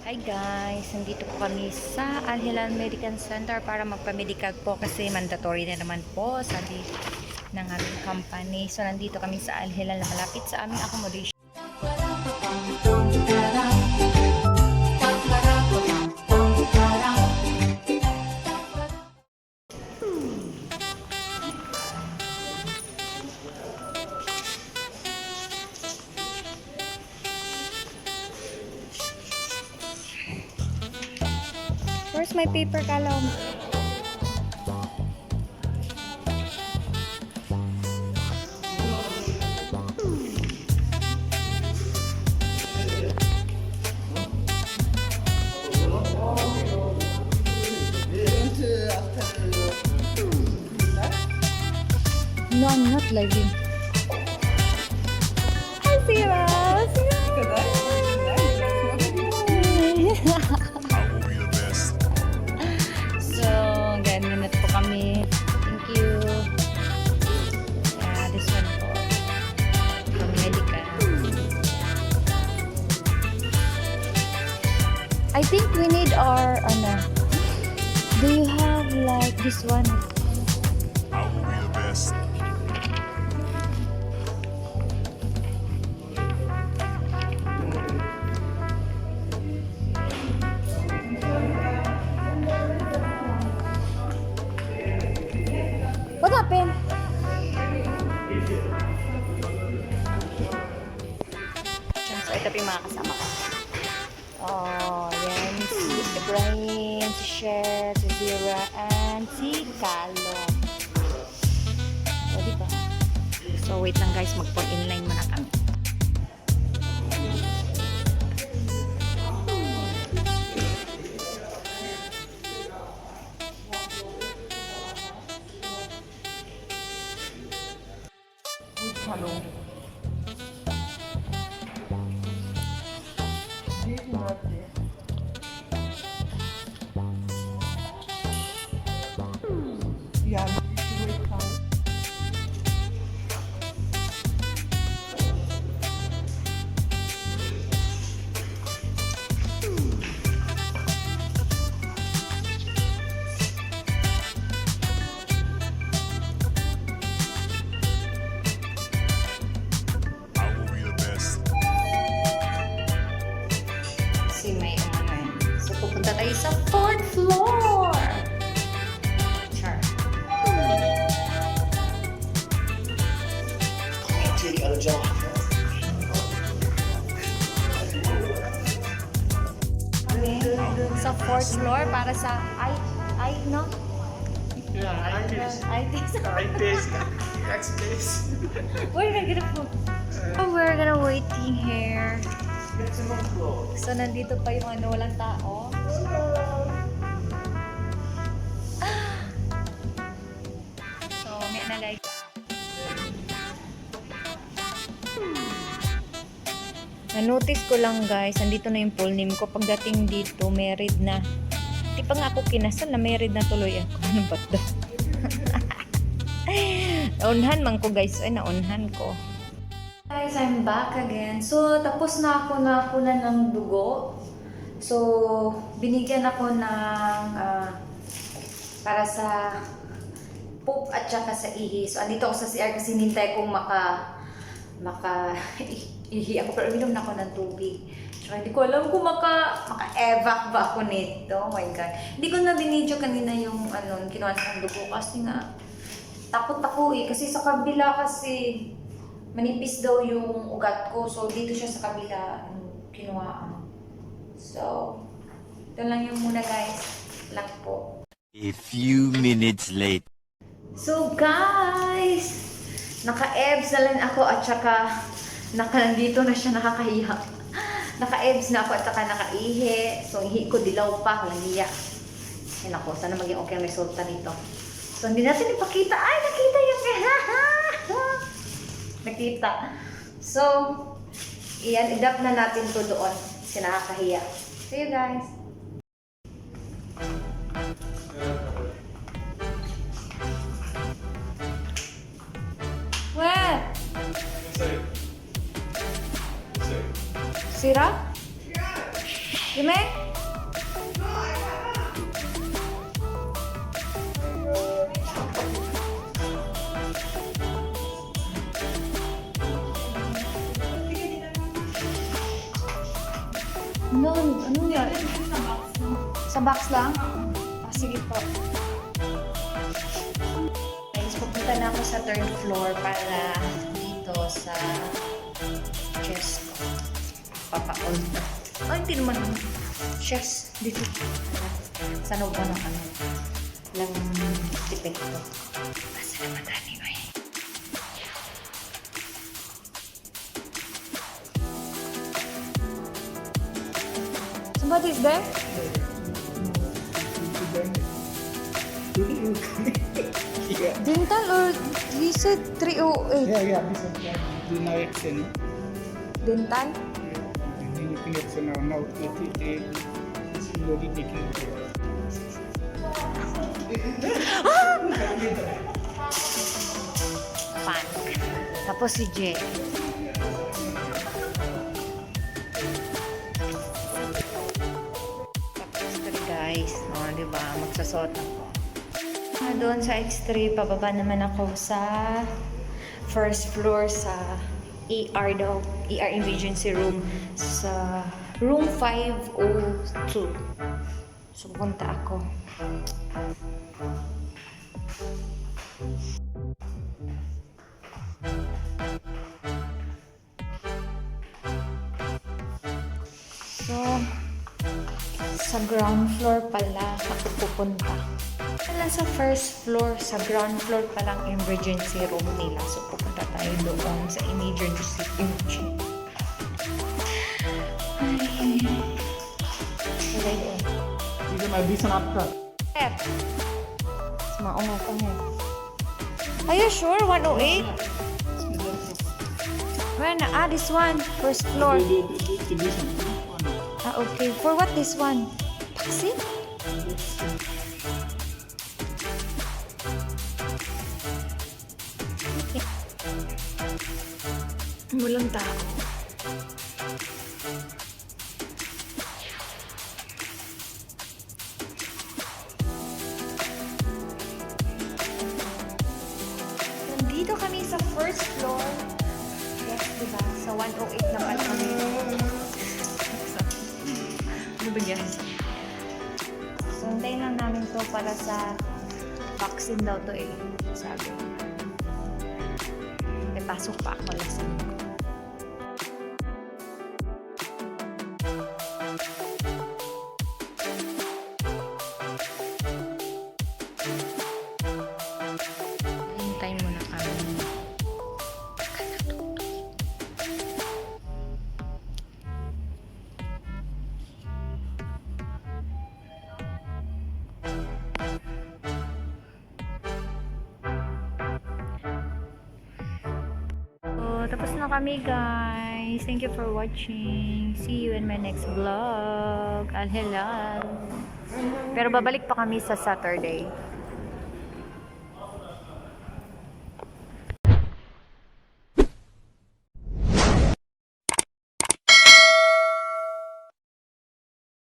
Hi guys, nandito po kami sa Al Hilal Medical Center para magpa-medical po kasi mandatory na naman po sabi ng aming company. So nandito kami sa Al Hilal na malapit sa aming accommodation. Where's my paper kalong? No, I'm not living. Hi, Sira! So, ganyan na po kami. Thank you. Yeah, this one po. From Medical. I think we need our, do you have like this one? I will be the best. What happened? So, ito po yung mga kasama ko. Oh, yan. Si Ibrahim, si Sher, si Zira, and si Kalong. O, diba? So, wait lang guys. Mag-phone inline muna kami. Hello. I will be the best. Si may So, pupunta tayo sa 4th floor. Char. Kami sa 4th floor para sa no? Yeah, I taste. ITs. I taste. X-Taste. We're gonna go. Oh, we're gonna waiting here. Maximum floor. So, nandito pa yung walang tao. So, may na guys. Na-notice ko lang guys, nandito na yung full name ko. Pagdating dito, married na. Di pa nga ako kinasal na married na tuloy ako. Ano ba ito? Naunhan man ko guys. Ay, naunhan ko. Guys, I'm back again. So, tapos na ako na kunan ng dugo. So, binigyan ako ng para sa poop at saka sa ihi. So, andito ako sa CR kasi nintay kong ihi ako. Pero uminom na ako ng tubig. So, hindi ko alam kung maka-evac ba ako nito. Oh my God. Hindi ko na binidyo kanina yung kinuha ng dugo kasi nga takot ako eh. Kasi sa kabila kasi manipis daw yung ugat ko. So, dito siya sa kabila kinuha. So, ito lang yung muna guys. Lang po. A few minutes later. So, guys! Naka-ebs na lang ako at saka nandito na siya nakakahiya. Naka-ebs na ako at saka nakaihi. So, ihi ko dilaw pa. Walang hiya. Yan ako. Sana maging okay ang resulta nito. So, hindi natin ipakita. Ay, nakita yung nakita. So, iyan, idap na natin to doon. Kasi nakakahiya. See you guys. Where? Sira? Yume? No, ano yan? Sa box lang? Ah, sige po. Guys, pupunta na ako sa third floor para dito sa chest ko. Papa-order. Ay, hindi naman. Chest, dito. Sa loob ng ano. Lang depekto. Basta naman anyway. Somebody's there? Yeah. Dental or you said 308? Yeah, this is the now action. Dental? The looking at now it is slowly taking over. Pan. Tapos si Jay. Tapos ito guys. O, diba? Magsasuot ako. Doon sa X3, pababa naman ako sa first floor sa ER daw. ER emergency room sa room 502. So, punta ako. So, sa ground floor pala ako pupunta. Wala sa first floor, sa ground floor palang emergency room nila. So, pupunta tayo doon sa emergency room. Ay. Wala doon. These are my decent after. F. Maunga ka nga. Are you sure? 108? Where na? Ah, this one. First floor. Ah, okay. For what this one? Vaccine? Walang tao. Nandito kami sa first floor. Yes, diba? Sa 108 naman kami. Ano ba yan? So, hintayin lang namin to para sa vaccine daw to eh. Sabi. May pasok pa ako lesson ko. Hintayin muna kami. So, tapos na kami guys. Thank you for watching. See you in my next vlog. Alhelal. Pero babalik pa kami sa Saturday.